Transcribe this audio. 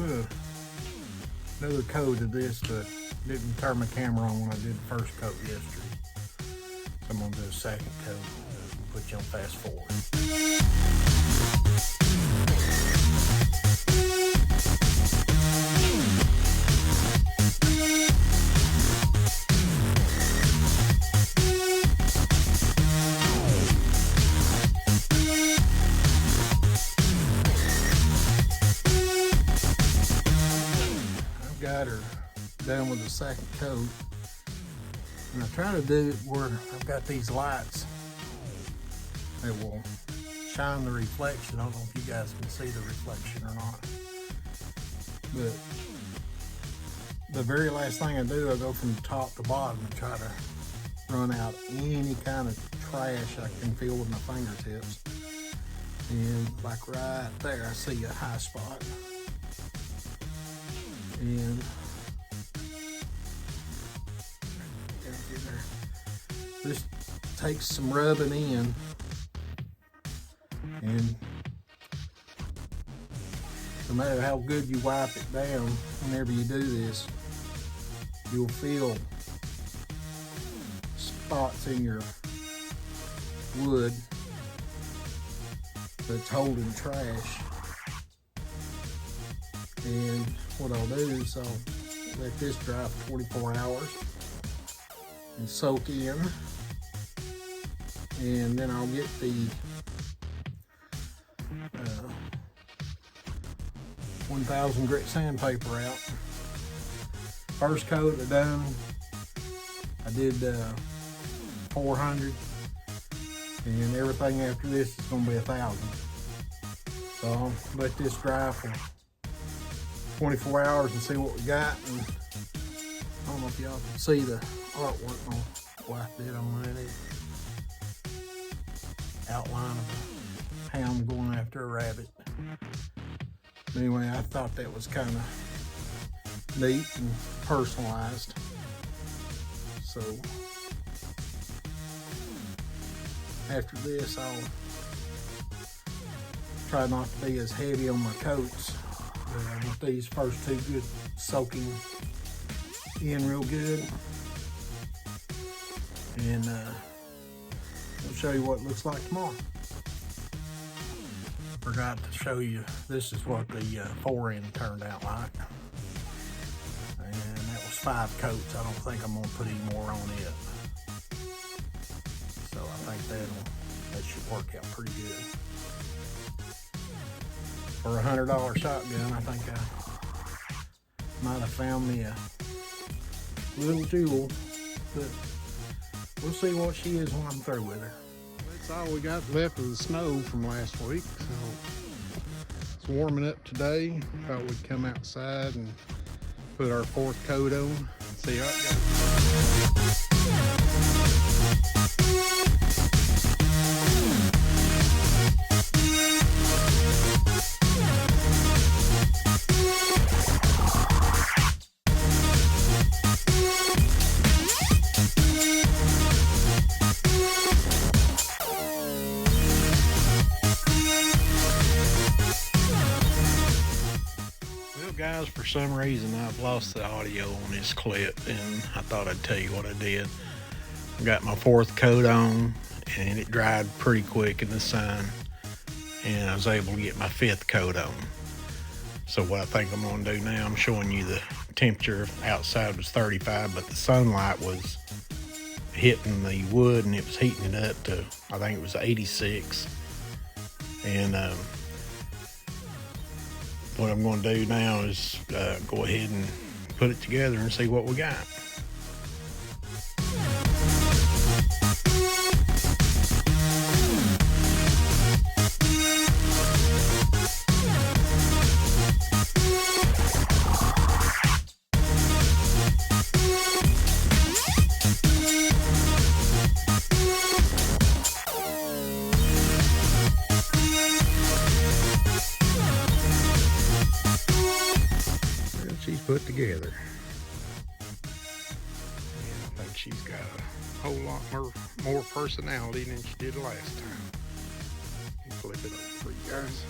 put another coat of this, but didn't turn my camera on when I did the first coat yesterday. So I'm gonna do a second coat and put you on fast forward. Got her done with the second coat, and I try to do it where I've got these lights that will shine the reflection. I don't know if you guys can see the reflection or not, but the very last thing I do, I go from top to bottom and try to run out any kind of trash I can feel with my fingertips. And like right there, I see a high spot. And this takes some rubbing in, and no matter how good you wipe it down, whenever you do this, you'll feel spots in your wood that's holding trash. And what I'll do is I'll let this dry for 24 hours and soak in, and then I'll get the 1000 grit sandpaper out. First coat I done, I did 400, and everything after this is going to be 1000. So I'll let this dry for 24 hours and see what we got. And I don't know if y'all can see the artwork. I'll wipe it on that. Outline of a hound going after a rabbit. Anyway, I thought that was kind of neat and personalized. So after this, I'll try not to be as heavy on my coats. But I want these first two good soaking in real good. And I'll show you what it looks like tomorrow. Forgot to show you, this is what the fore-end turned out like. And that was 5 coats. I don't think I'm gonna put any more on it. So I think that should work out pretty good. For a $100 shotgun, I think I might have found me a little jewel, but we'll see what she is when I'm through with her. That's all we got left of the snow from last week, so it's warming up today. Thought we'd come outside and put our 4th coat on and see how it goes. Guys, for some reason I've lost the audio on this clip, and I thought I'd tell you what I did. I got my 4th coat on, and it dried pretty quick in the sun, and I was able to get my 5th coat on. So what I think I'm going to do now, I'm showing you the temperature outside was 35, but the sunlight was hitting the wood and it was heating it up to, I think it was 86. And what I'm going to do now is go ahead and put it together and see what we got. She's put together. And I think she's got a whole lot more personality than she did last time. Flip it over for you guys.